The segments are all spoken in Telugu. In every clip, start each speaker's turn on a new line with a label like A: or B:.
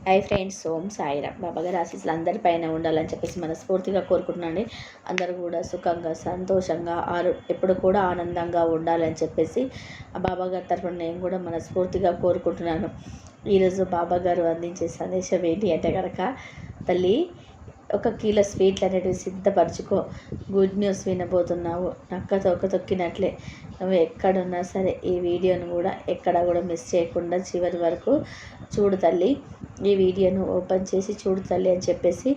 A: హాయ్ ఫ్రెండ్స్, ఓం సాయిరామ్. బాబాగారి ఆశీస్సులు అందరిపైన ఉండాలని చెప్పేసి మనస్ఫూర్తిగా కోరుకుంటున్నాండి. అందరూ కూడా సుఖంగా, సంతోషంగా, ఎప్పుడు కూడా ఆనందంగా ఉండాలని చెప్పేసి ఆ బాబాగారి తరఫున నేను కూడా మనస్ఫూర్తిగా కోరుకుంటున్నాను. ఈరోజు బాబాగారు అందించే సందేశం ఏంటి అంటే కనుక, తల్లి 1 కిలో స్వీట్లు అనేటివి సిద్ధపరచుకో. Good news వినబోతున్నావు. నక్క తొక్క తొక్కినట్లే నువ్వు ఎక్కడున్నా సరే ఈ వీడియోను కూడా ఎక్కడా కూడా మిస్ చేయకుండా చివరి వరకు చూడు తల్లి. ఈ వీడియోను ఓపెన్ చేసి చూడు తల్లి అని చెప్పేసి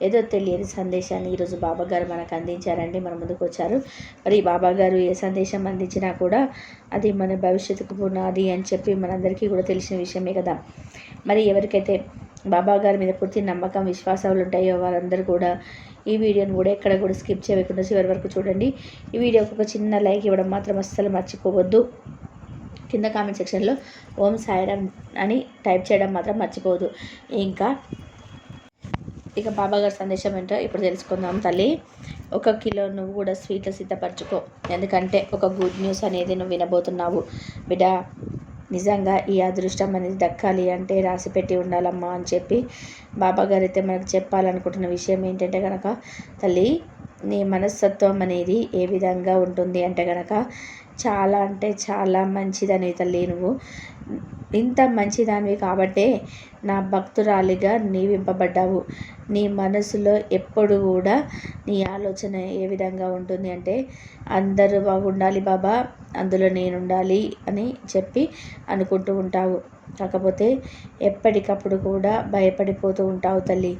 A: ఏదో తెలియని సందేశాన్ని ఈరోజు బాబాగారు మనకు అందించారండి, మన ముందుకు వచ్చారు. మరి బాబాగారు ఏ సందేశం అందించినా కూడా అది మన భవిష్యత్తుకు పునాది అని చెప్పి మనందరికీ కూడా తెలిసిన విషయమే కదా. మరి ఎవరికైతే బాబాగారి మీద పూర్తి నమ్మకం, విశ్వాసాలు ఉంటాయో వారందరూ కూడా ఈ వీడియోని కూడా ఎక్కడ కూడా స్కిప్ చేయకుండా చివరి వరకు చూడండి. ఈ వీడియోకి ఒక చిన్న లైక్ ఇవ్వడం మాత్రం అస్సలు మర్చిపోవద్దు. కింద కామెంట్ సెక్షన్లో ఓం సాయిరామ్ అని టైప్ చేయడం మాత్రం మర్చిపోవద్దు. ఇక బాబాగారి సందేశం ఏంటో ఇప్పుడు తెలుసుకుందాం తల్లి. 1 కిలో నువ్వు కూడా స్వీట్లు సిద్ధపరచుకో. ఎందుకంటే ఒక గుడ్ న్యూస్ అనేది నువ్వు వినబోతున్నావు బిడ్డ. నిజంగా ఈ అదృష్టం అనేది దక్కాలి అంటే రాసిపెట్టి ఉండాలమ్మా అని చెప్పి బాబాగారు అయితే మనకు చెప్పాలనుకుంటున్న విషయం ఏంటంటే కనుక, తల్లి నీ మనస్తత్వం అనేది ఏ విధంగా ఉంటుంది అంటే కనుక చాలా అంటే చాలా మంచిదని తల్లి. నువ్వు ఇంత మంచిదానివి కాబట్టే నా భక్తురాలిగా నీవింపబడ్డావు. నీ మనసులో ఎప్పుడు కూడా నీ ఆలోచన ఏ విధంగా ఉంటుంది అంటే, అందరూ బాగుండాలి బాబా, అందులో నేనుండాలి అని చెప్పి అనుకుంటూ ఉంటావు. కాకపోతే ఎప్పటికప్పుడు కూడా భయపడిపోతూ ఉంటావు తల్లి.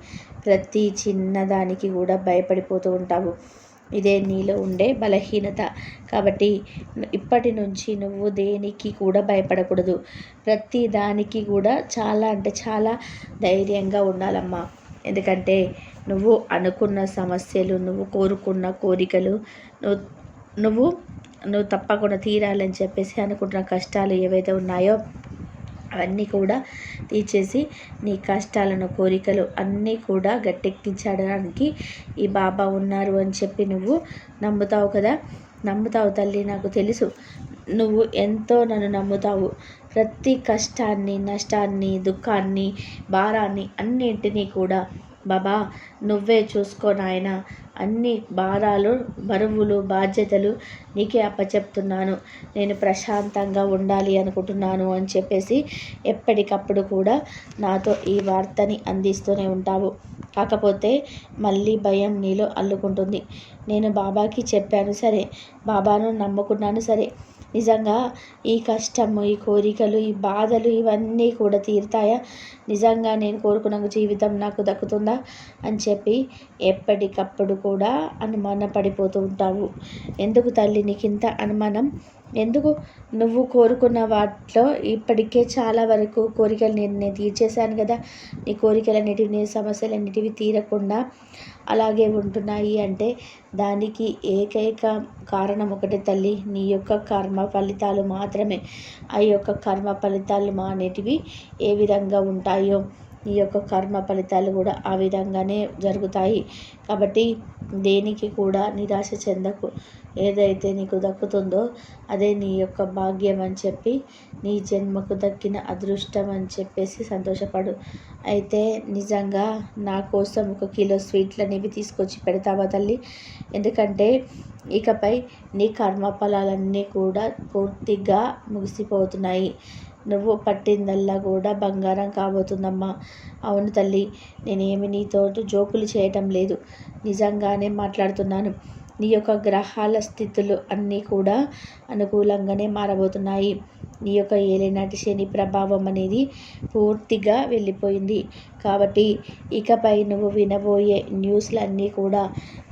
A: ప్రతి చిన్నదానికి కూడా భయపడిపోతూ ఉంటావు. ఇదే నీలో ఉండే బలహీనత. కాబట్టి ఇప్పటి నుంచి నువ్వు దేనికి కూడా భయపడకూడదు. ప్రతి దానికి కూడా చాలా అంటే చాలా ధైర్యంగా ఉండాలమ్మా. ఎందుకంటే నువ్వు అనుకున్న సమస్యలు, నువ్వు కోరుకున్న కోరికలు, నువ్వు తప్పకుండా తీరాలని చెప్పేసి అనుకుంటున్న కష్టాలు ఏవైతే ఉన్నాయో అవన్నీ కూడా తీర్చేసి నీ కష్టాలను, కోరికలు అన్నీ కూడా గట్టెక్కించడానికి ఈ బాబా ఉన్నారు అని చెప్పి నువ్వు నమ్ముతావు కదా. నమ్ముతావు తల్లి, నాకు తెలుసు. నువ్వు ఎంతో నన్ను నమ్ముతావు. ప్రతి కష్టాన్ని, నష్టాన్ని, దుఃఖాన్ని, భారాన్ని అన్నింటినీ కూడా బాబా నువ్వే చూసుకో నాయన. అన్ని భారాలు, బరువులు, బాధ్యతలు నీకే అప్పచెప్తున్నాను. నేను ప్రశాంతంగా ఉండాలి అనుకుంటున్నాను అని చెప్పేసి ఎప్పటికప్పుడు కూడా నాతో ఈ వార్తని అందిస్తూనే ఉంటావు. కాకపోతే మళ్ళీ భయం నీలో అల్లుకుంటుంది. నేను బాబాకి చెప్పాను సరే, బాబాను నమ్ముకున్నాను సరే, నిజంగా ఈ కష్టము, ఈ కోరికలు, ఈ బాధలు ఇవన్నీ కూడా తీరుతాయా? నిజంగా నేను కోరుకున్న జీవితం నాకు దక్కుతుందా అని చెప్పి ఎప్పటికప్పుడు కూడా అనుమాన పడిపోతూ ఉంటావు. ఎందుకు తల్లి నీకు ఇంత అనుమానం? ఎందుకు? నువ్వు కోరుకున్న వాటిలో ఇప్పటికే చాలా వరకు కోరికలు నేను తీర్చేశాను కదా. నీ కోరికలన్నిటివి, నీ సమస్యలన్నిటివి తీరకుండా అలాగే ఉంటున్నాయి అంటే దానికి ఏకైక కారణం ఒకటే తల్లి, నీ యొక్క కర్మ ఫలితాలు మాత్రమే. ఆ యొక్క కర్మ ఫలితాలు అనేటివి ఏ విధంగా ఉంటాయో నీ యొక్క కర్మ ఫలితాలు కూడా ఆ విధంగానే జరుగుతాయి. కాబట్టి దేనికి కూడా నిరాశ చెందకు. ఏదైతే నీకు దక్కుతుందో అదే నీ యొక్క భాగ్యం అని చెప్పి, నీ జన్మకు దక్కిన అదృష్టం అని చెప్పేసి సంతోషపడు. అయితే నిజంగా నా కోసం 1 కిలో స్వీట్లు అనేవి తీసుకొచ్చి పెడతావా తల్లి? ఎందుకంటే ఇకపై నీ కర్మఫలాలన్నీ కూడా పూర్తిగా ముగిసిపోతున్నాయి. నువ్వు పట్టిందల్లా కూడా బంగారం కాబోతుందమ్మా. అవును తల్లి, నేనేమి నీతో జోకులు చేయటం లేదు, నిజంగానే మాట్లాడుతున్నాను. నీ యొక్క గ్రహాల స్థితులు అన్నీ కూడా అనుకూలంగానే మారబోతున్నాయి. నీ యొక్క ఏలినాటి శని ప్రభావం అనేది పూర్తిగా వెళ్ళిపోయింది. కాబట్టి ఇకపై నువ్వు వినబోయే న్యూస్లన్నీ కూడా,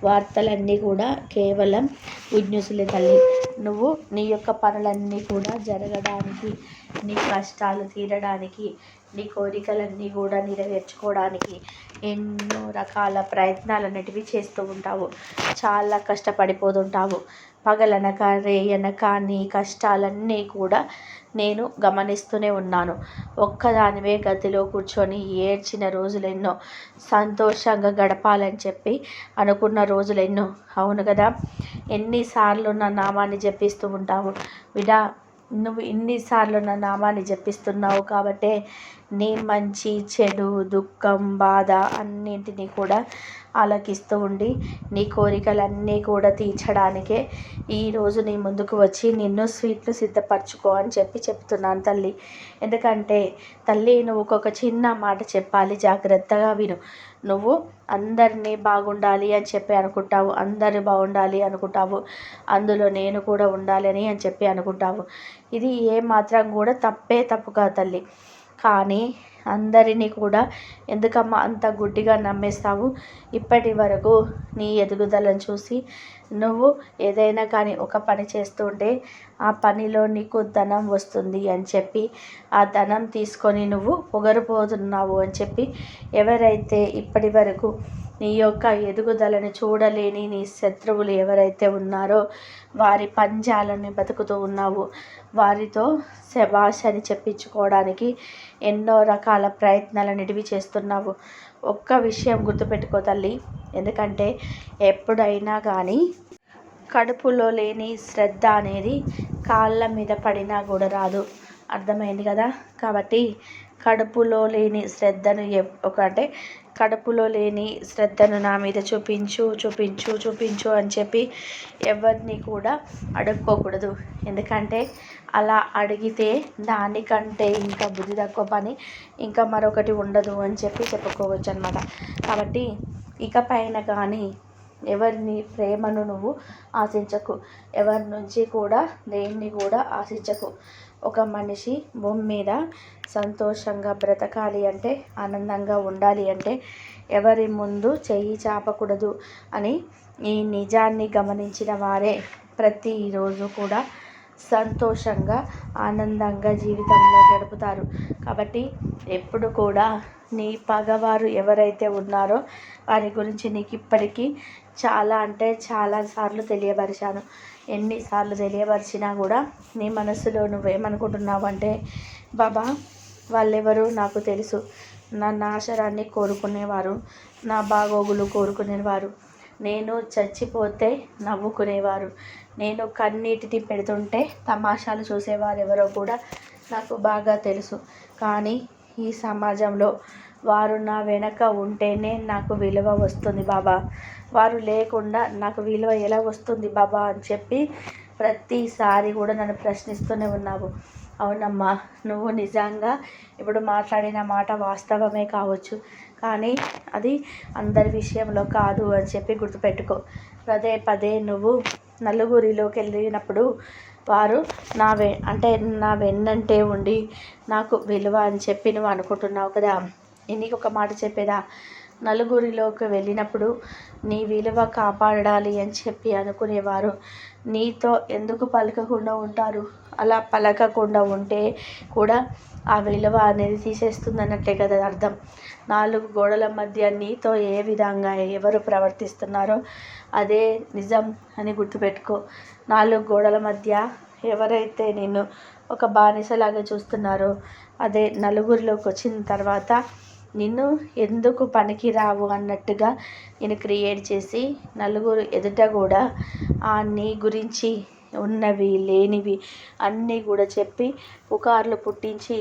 A: వార్తలన్నీ కూడా కేవలం గుడ్ న్యూస్లే తల్లి. నువ్వు నీ యొక్క పనులన్నీ కూడా జరగడానికి, నీ కష్టాలు తీరడానికి, నీ కోరికలన్నీ కూడా నెరవేర్చుకోవడానికి ఎన్నో రకాల ప్రయత్నాలు అనేటివి చేస్తూ ఉంటావు. చాలా కష్టపడిపోతుంటావు. పగలనక రేయనక నీ కష్టాలన్నీ కూడా నేను గమనిస్తూనే ఉన్నాను. ఒక్కదానివే గదిలో కూర్చొని ఏడ్చిన రోజులెన్నో, సంతోషంగా గడపాలని చెప్పి అనుకున్న రోజులెన్నో. అవును కదా. ఎన్నిసార్లు నా నామాన్ని జపిస్తూ ఉంటావు బిడ్డ. నువ్వు ఇన్నిసార్లు నా నామాన్ని జపిస్తున్నావు కాబట్టే నీ మంచి చెడు దుఃఖం బాధ అన్నింటినీ కూడా ఆలకిస్తూ ఉండి నీ కోరికలన్నీ కూడా తీర్చడానికే ఈరోజు నీ ముందుకు వచ్చి నిన్ను స్వీట్లు సిద్ధపరచుకో అని చెప్తున్నాను తల్లి. ఎందుకంటే తల్లి, నువ్వు ఒక చిన్న మాట చెప్పాలి, జాగ్రత్తగా విను. నువ్వు అందరినీ బాగుండాలి అని చెప్పి అనుకుంటావు, అందరు బాగుండాలి అనుకుంటావు, అందులో నేను కూడా ఉండాలని అని చెప్పి అనుకుంటావు. ఇది ఏమాత్రం కూడా తప్పు కాదు తల్లి. కానీ అందరినీ కూడా ఎందుకమ్మా అంత గుడ్డిగా నమ్మేస్తావు? ఇప్పటి వరకు నీ ఎదుగుదలను చూసి నువ్వు ఏదైనా కానీ ఒక పని చేస్తుంటే ఆ పనిలో నీకు ధనం వస్తుంది అని చెప్పి ఆ ధనం తీసుకొని నువ్వు పొగరుపోతున్నావు అని చెప్పి ఎవరైతే ఇప్పటి వరకు నీ యొక్క ఎదుగుదలను చూడలేని నీ శత్రువులు ఎవరైతే ఉన్నారో వారి పంజాలని బతుకుతూ ఉన్నావు. వారితో శభాష్ అని చెప్పించుకోవడానికి ఎన్నో రకాల ప్రయత్నాలన్నిటివి చేస్తున్నావు. ఒక్క విషయం గుర్తుపెట్టుకో తల్లి. ఎందుకంటే ఎప్పుడైనా కానీ కడుపులో లేని శ్రద్ధ అనేది కాళ్ళ మీద పడినా కూడా రాదు. అర్థమైంది కదా? కాబట్టి కడుపులో లేని శ్రద్ధను కడుపులో లేని శ్రద్ధను నా మీద చూపించు అని చెప్పి ఎవరిని కూడా అడుక్కోకూడదు. ఎందుకంటే అలా అడిగితే దానికంటే ఇంకా బుద్ధి తక్కువ పని ఇంకా మరొకటి ఉండదు అని చెప్పి చెప్పుకోవచ్చు అన్నమాట. కాబట్టి ఇకపైన కానీ ఎవరిని ప్రేమను నువ్వు ఆశించకు, ఎవరి నుంచి కూడా దేన్ని కూడా ఆశించకు. ఒక మనిషి భూమి మీద సంతోషంగా బ్రతకాలి అంటే, ఆనందంగా ఉండాలి అంటే ఎవరి ముందు చెయ్యి చాపకూడదు అని ఈ నిజాన్ని గమనించిన వారే ప్రతిరోజు కూడా సంతోషంగా ఆనందంగా జీవితంలో గడుపుతారు. కాబట్టి ఎప్పుడు కూడా నీ పగవారు ఎవరైతే ఉన్నారో వారి గురించి నీకు ఇప్పటికీ చాలా అంటే చాలా సార్లు తెలియపరిచాను. ఎన్నిసార్లు తెలియపరిచినా కూడా నీ మనసులో నువ్వేమనుకుంటున్నావు అంటే, బాబా వాళ్ళెవరు నాకు తెలుసు, నా నాశనాన్ని కోరుకునేవారు, నా బాగోగులు కోరుకునేవారు, నేను చచ్చిపోతే నవ్వుకునేవారు, నేను కన్నీటిని పెడుతుంటే తమాషాలు చూసేవారు ఎవరో కూడా నాకు బాగా తెలుసు. కానీ ఈ సమాజంలో వారు నా వెనక ఉంటేనే నాకు విలువ వస్తుంది బాబా, వారు లేకుండా నాకు విలువ ఎలా వస్తుంది బాబా అని చెప్పి ప్రతిసారి కూడా నన్ను ప్రశ్నిస్తూనే ఉన్నావు. అవునమ్మా, నువ్వు నిజంగా ఇప్పుడు మాట్లాడిన మాట వాస్తవమే కావచ్చు, కానీ అది అందరి విషయంలో కాదు అని చెప్పి గుర్తుపెట్టుకో. పదే నువ్వు నలుగురిలోకి వెళ్ళినప్పుడు వారు నా వెన్నంటే ఉండి నాకు విలువ అని చెప్పి నువ్వు అనుకుంటున్నావు కదా. నీకు ఒక మాట చెప్పేదా, నలుగురిలోకి వెళ్ళినప్పుడు నీ విలువ కాపాడాలి అని చెప్పి అనుకునేవారు నీతో ఎందుకు పలకకుండా ఉంటారు? అలా పలకకుండా ఉంటే కూడా ఆ విలువ అనేది తీసేస్తుందన్నట్లే కదా అర్థం. 4 గోడల మధ్య నీతో ఏ విధంగా ఎవరు ప్రవర్తిస్తున్నారో అదే నిజం అని గుర్తుపెట్టుకో. 4 గోడల మధ్య ఎవరైతే నిన్ను ఒక బానిసలాగా చూస్తున్నారో అదే నలుగురిలోకి వచ్చిన తర్వాత నిన్ను ఎందుకు పనికి రావు అన్నట్టుగా నేను క్రియేట్ చేసి నలుగురు ఎదుట కూడా నీ గురించి ఉన్నవి లేనివి అన్నీ కూడా చెప్పి పుకార్లు పుట్టించి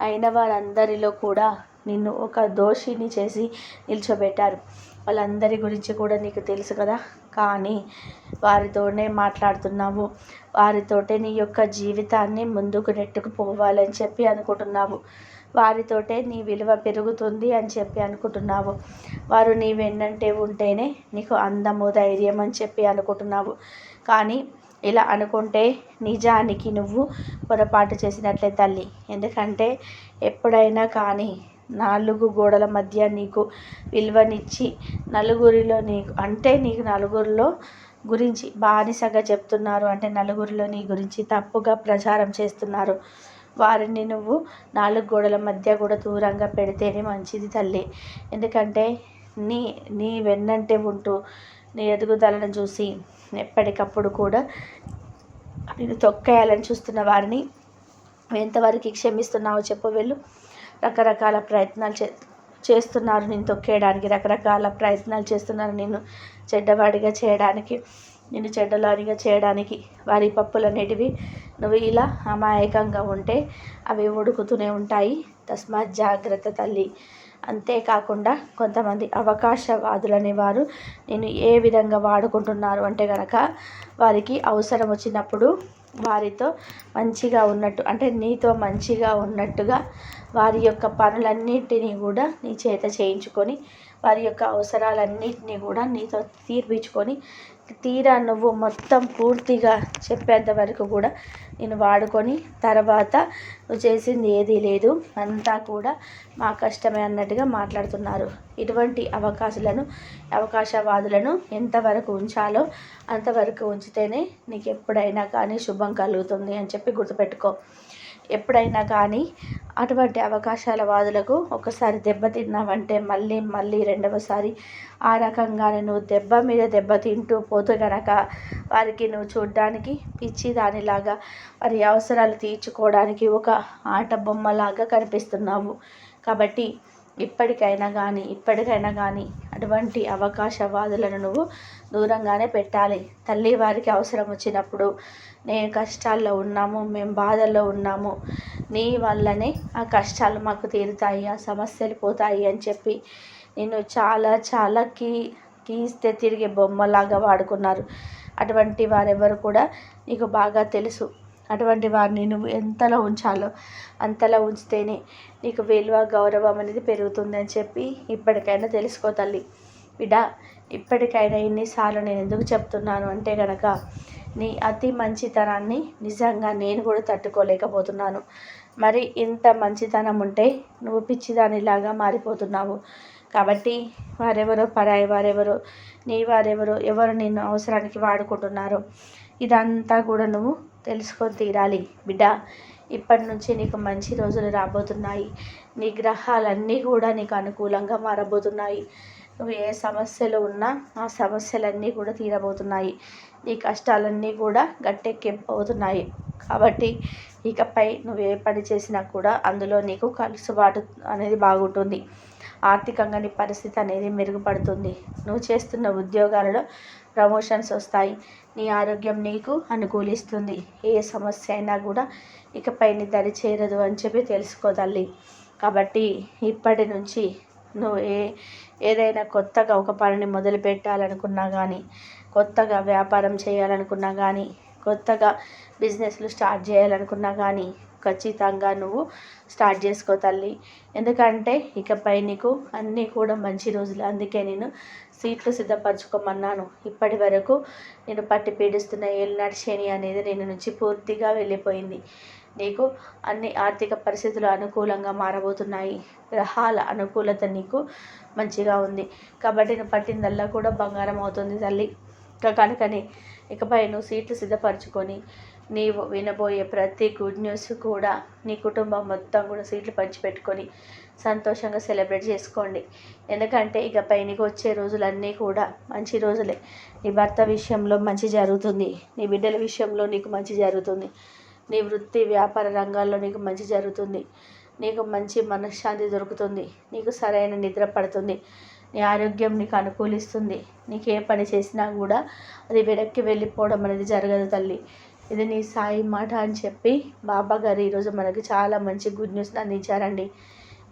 A: అయిన వారందరిలో కూడా నిన్ను ఒక దోషిని చేసి నిల్చోబెట్టారు. వాళ్ళందరి గురించి కూడా నీకు తెలుసు కదా. కానీ వారితోనే మాట్లాడుతున్నావు, వారితోటే నీ యొక్క జీవితాన్ని ముందుకు నెట్టుకుపోవాలని చెప్పి అనుకుంటున్నావు, వారితోటే నీ విలువ పెరుగుతుంది అని చెప్పి అనుకుంటున్నావు, వారు నీ వెన్నంటే ఉంటేనే నీకు అందము ధైర్యం అని చెప్పి అనుకుంటున్నావు. కానీ ఇలా అనుకుంటే నిజానికి నువ్వు పొరపాటు చేసినట్లే తల్లి. ఎందుకంటే ఎప్పుడైనా కానీ 4 గోడల మధ్య నీకు విలువనిచ్చి నలుగురిలో నీకు నలుగురిలో గురించి బానిసగా చెప్తున్నారు అంటే నలుగురిలో నీ గురించి తప్పుగా ప్రచారం చేస్తున్నారు. వారిని నువ్వు 4 గోడల మధ్య కూడా దూరంగా పెడితేనే మంచిది తల్లి. ఎందుకంటే నీ వెన్నంటే ఉంటూ నీ ఎదుగుదలను చూసి ఎప్పటికప్పుడు కూడా నేను తొక్కేయాలని చూస్తున్న వారిని ఎంతవరకు క్షమిస్తున్నావో చెప్పు. వెళ్ళు. రకరకాల ప్రయత్నాలు చేస్తున్నారు నిన్ను తొక్కేయడానికి, రకరకాల ప్రయత్నాలు చేస్తున్నారు నిన్ను చెడ్డవాడిగా చేయడానికి, నిన్ను చెడ్డలాడిగా చేయడానికి. వారి పప్పులు అనేటివి నువ్వు ఇలా అమాయకంగా ఉంటే అవి ఉడుకుతూనే ఉంటాయి. తస్మాత్ జాగ్రత్త తల్లి. అంతేకాకుండా కొంతమంది అవకాశవాదులనే వారు నేను ఏ విధంగా వాడుకుంటున్నారు అంటే కనుక, వారికి అవసరం వచ్చినప్పుడు వారితో మంచిగా ఉన్నట్టు, అంటే నీతో మంచిగా ఉన్నట్టుగా వారి యొక్క పనులన్నింటినీ కూడా నీ చేత చేయించుకొని, వారి యొక్క అవసరాలన్నింటినీ కూడా నీతో తీర్పించుకొని, తీరా నువ్వు మొత్తం పూర్తిగా చెప్పేంత వరకు కూడా నేను వాడుకొని, తర్వాత నువ్వు చేసింది ఏదీ లేదు, అంతా కూడా మా కష్టమే అన్నట్టుగా మాట్లాడుతున్నారు. ఇటువంటి అవకాశవాదులను ఎంతవరకు ఉంచాలో అంతవరకు ఉంచితేనే నీకు ఎప్పుడైనా కానీ శుభం కలుగుతుంది అని చెప్పి గుర్తుపెట్టుకో. ఎప్పుడైనా కానీ అటువంటి అవకాశాల వాదులకు ఒకసారి దెబ్బతిన్నావంటే మళ్ళీ మళ్ళీ రెండవసారి ఆ రకంగానే నువ్వు దెబ్బ మీద దెబ్బ తింటూ పోతే కనుక, వారికి నువ్వు చూడ్డానికి పిచ్చి దానిలాగా, వారి అవసరాలు తీర్చుకోవడానికి ఒక ఆట బొమ్మలాగా కనిపిస్తున్నావు. కాబట్టి ఇప్పటికైనా కానీ అటువంటి అవకాశవాదులను నువ్వు దూరంగానే పెట్టాలి. తల్లి, వారికి అవసరం వచ్చినప్పుడు నేను కష్టాల్లో ఉన్నాము, మేము బాధల్లో ఉన్నాము, నీ వల్లనే ఆ కష్టాలు మాకు తీరుతాయి, ఆ సమస్యలు పోతాయి అని చెప్పి నేను చాలా కీస్తే తిరిగే బొమ్మలాగా వాడుకున్నారు. అటువంటి వారెవరు కూడా నీకు బాగా తెలుసు. అటువంటి వారిని నువ్వు ఎంతలో ఉంచాలో అంతలో ఉంచితేనే నీకు విలువ, గౌరవం అనేది పెరుగుతుందని చెప్పి ఇప్పటికైనా తెలుసుకో తల్లి. బిడ్డ, ఇప్పటికైనా ఇన్నిసార్లు నేను ఎందుకు చెప్తున్నాను అంటే కనుక, నీ అతి మంచితనాన్ని నిజంగా నేను కూడా తట్టుకోలేకపోతున్నాను. మరి ఇంత మంచితనం ఉంటే నువ్వు పిచ్చిదానిలాగా మారిపోతున్నావు. కాబట్టి వారెవరో, పరాయి వారెవరో, నీ వారెవరో, ఎవరు నిన్ను అవసరానికి వాడుకుంటున్నారో ఇదంతా కూడా నువ్వు తెలుసుకొని తీరాలి. బిడ్డ, ఇప్పటి నుంచి నీకు మంచి రోజులు రాబోతున్నాయి. నీ గ్రహాలన్నీ కూడా నీకు అనుకూలంగా మారబోతున్నాయి. నువ్వు ఏ సమస్యలు ఉన్నా ఆ సమస్యలన్నీ కూడా తీరబోతున్నాయి. నీ కష్టాలన్నీ కూడా గట్టెక్కిపోతున్నాయి. కాబట్టి ఇకపై నువ్వు ఏ పని చేసినా కూడా అందులో నీకు కలుసుబాటు అనేది బాగుంటుంది. ఆర్థికంగా నీ పరిస్థితి అనేది మెరుగుపడుతుంది. నువ్వు చేస్తున్న ఉద్యోగాలలో ప్రమోషన్స్ వస్తాయి. నీ ఆరోగ్యం నీకు అనుకూలిస్తుంది. ఏ సమస్య అయినా కూడా ఇకపై నీ దరి చేరదు అని చెప్పి తెలుసుకో తల్లి. కాబట్టి ఇప్పటి నుంచి నువ్వు ఏదైనా కొత్తగా ఒక పనిని మొదలు పెట్టాలనుకున్నా కానీ, కొత్తగా వ్యాపారం చేయాలనుకున్నా కానీ, కొత్తగా బిజినెస్లు స్టార్ట్ చేయాలనుకున్నా కానీ ఖచ్చితంగా నువ్వు స్టార్ట్ చేసుకో తల్లి. ఎందుకంటే ఇకపై నీకు అన్నీ కూడా మంచి రోజులు. అందుకే నేను సీట్లు సిద్ధపరచుకోమన్నాను. ఇప్పటి వరకు నేను పట్టి పీడిస్తున్న ఏలినాటి శని అనేది నేను నుంచి పూర్తిగా వెళ్ళిపోయింది. నీకు అన్ని ఆర్థిక పరిస్థితులు అనుకూలంగా మారబోతున్నాయి. గ్రహాల అనుకూలత నీకు మంచిగా ఉంది. కాబట్టి నువ్వు పట్టిందల్లా కూడా బంగారం అవుతుంది తల్లి. కనుకని ఇకపై నువ్వు సీట్లు సిద్ధపరచుకొని, నీవు వినబోయే ప్రతి గుడ్ న్యూస్ కూడా నీ కుటుంబం మొత్తం కూడా సీట్లు పంచిపెట్టుకొని సంతోషంగా సెలబ్రేట్ చేసుకోండి. ఎందుకంటే ఇకపై నీకు వచ్చే రోజులన్నీ కూడా మంచి రోజులే. నీ భర్త విషయంలో మంచి జరుగుతుంది. నీ బిడ్డల విషయంలో నీకు మంచి జరుగుతుంది. నీ వృత్తి వ్యాపార రంగాల్లో నీకు మంచి జరుగుతుంది. నీకు మంచి మనశ్శాంతి దొరుకుతుంది. నీకు సరైన నిద్ర పడుతుంది. నీ ఆరోగ్యం నీకు అనుకూలిస్తుంది. నీకు ఏ పని చేసినా కూడా అది వెనక్కి వెళ్ళిపోవడం అనేది జరగదు తల్లి. ఇది నీ సాయి మాట అని చెప్పి బాబాగారు ఈరోజు మనకి చాలా మంచి గుడ్ న్యూస్ని అందించారండి.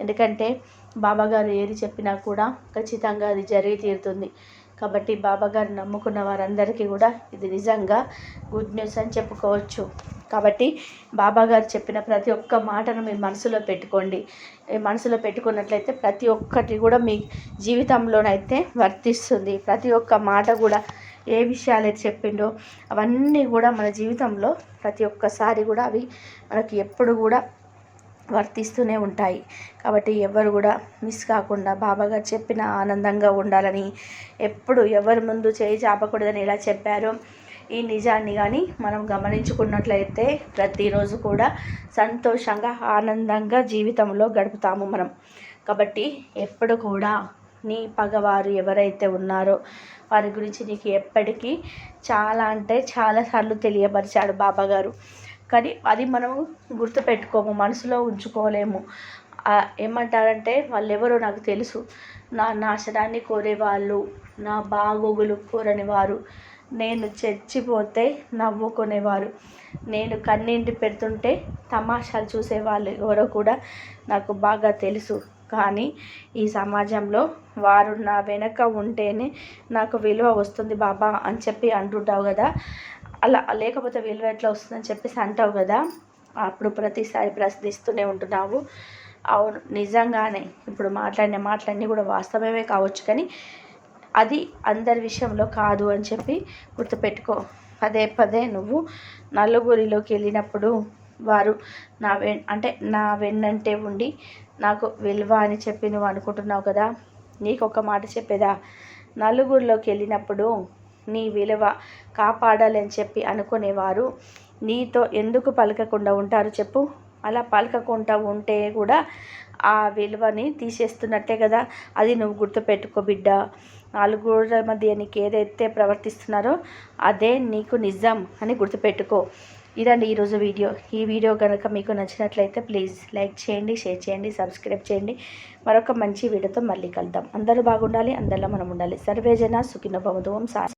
A: ఎందుకంటే బాబాగారు ఏది చెప్పినా కూడా ఖచ్చితంగా అది జరిగి తీరుతుంది. కాబట్టి బాబాగారు నమ్ముకున్న వారందరికీ కూడా ఇది నిజంగా గుడ్ న్యూస్ అని చెప్పుకోవచ్చు. కాబట్టి బాబాగారు చెప్పిన ప్రతి ఒక్క మాటను మీ మనసులో పెట్టుకోండి. మనసులో పెట్టుకున్నట్లయితే ప్రతి ఒక్కటి కూడా మీ జీవితంలోనైతే వర్తిస్తుంది. ప్రతి ఒక్క మాట కూడా ఏ విషయాలు అయితే చెప్పిండో అవన్నీ కూడా మన జీవితంలో ప్రతి ఒక్కసారి కూడా అవి మనకి ఎప్పుడు కూడా వర్తిస్తూనే ఉంటాయి. కాబట్టి ఎవరు కూడా మిస్ కాకుండా బాబాగారు చెప్పిన ఆనందంగా ఉండాలని, ఎప్పుడు ఎవరి ముందు చేయి చాపకూడదని ఎలా చెప్పారో ఈ నిజాన్ని కానీ మనం గమనించుకున్నట్లయితే ప్రతిరోజు కూడా సంతోషంగా ఆనందంగా జీవితంలో గడుపుతాము మనం. కాబట్టి ఎప్పుడు కూడా నీ పగవారు ఎవరైతే ఉన్నారో వారి గురించి నీకు ఎప్పటికీ చాలా అంటే చాలాసార్లు తెలియపరిచాడు బాబాగారు. కానీ అది మనము గుర్తుపెట్టుకోము, మనసులో ఉంచుకోలేము. ఏమంటారంటే వాళ్ళెవరో నాకు తెలుసు, నా నాశనాన్ని కోరేవాళ్ళు, నా బాగోగులు కోరని వారు, నేను చచ్చిపోతే నవ్వుకునేవారు, నేను కన్నీటి పెడుతుంటే తమాషాలు చూసేవాళ్ళు ఎవరో కూడా నాకు బాగా తెలుసు. కానీ ఈ సమాజంలో వారు నా వెనక ఉంటేనే నాకు విలువ వస్తుంది బాబా అని చెప్పి అంటుంటావు కదా, అలా లేకపోతే విలువ ఎట్లా వస్తుందని చెప్పేసి అంటావు కదా, అప్పుడు ప్రతిసారి ప్రశ్నిస్తూనే ఉంటున్నావు. అవును, నిజంగానే ఇప్పుడు మాట్లాడిన మాటలన్నీ కూడా వాస్తవమే కావచ్చు, కానీ అది అందరి విషయంలో కాదు అని చెప్పి గుర్తుపెట్టుకో. పదే పదే నువ్వు నలుగురిలోకి వెళ్ళినప్పుడు వారు నా వెన్నంటే ఉండి నాకు విలువ అని చెప్పి నువ్వు అనుకుంటున్నావు కదా. నీకు ఒక మాట చెప్పేదా, నలుగురిలోకి వెళ్ళినప్పుడు నీ విలువ కాపాడాలి అని చెప్పి అనుకునేవారు నీతో ఎందుకు పలకకుండా ఉంటారు చెప్పు. అలా పలకకుండా ఉంటే కూడా ఆ విలువని తీసేస్తున్నట్టే కదా. అది నువ్వు గుర్తుపెట్టుకో బిడ్డ. నలుగురి మధ్య నీకు ఏదైతే ప్రవర్తిస్తున్నారో అదే నీకు నిజం అని గుర్తుపెట్టుకో. ఇదండి ఈరోజు వీడియో. ఈ వీడియో కనుక మీకు నచ్చినట్లయితే ప్లీజ్ లైక్ చేయండి, షేర్ చేయండి, సబ్స్క్రైబ్ చేయండి. మరొక మంచి వీడియోతో మళ్ళీ కలుద్దాం. అందరూ బాగుండాలి, అందరిలో మనం ఉండాలి. సర్వేజన సుఖినో భవంతు. ఓం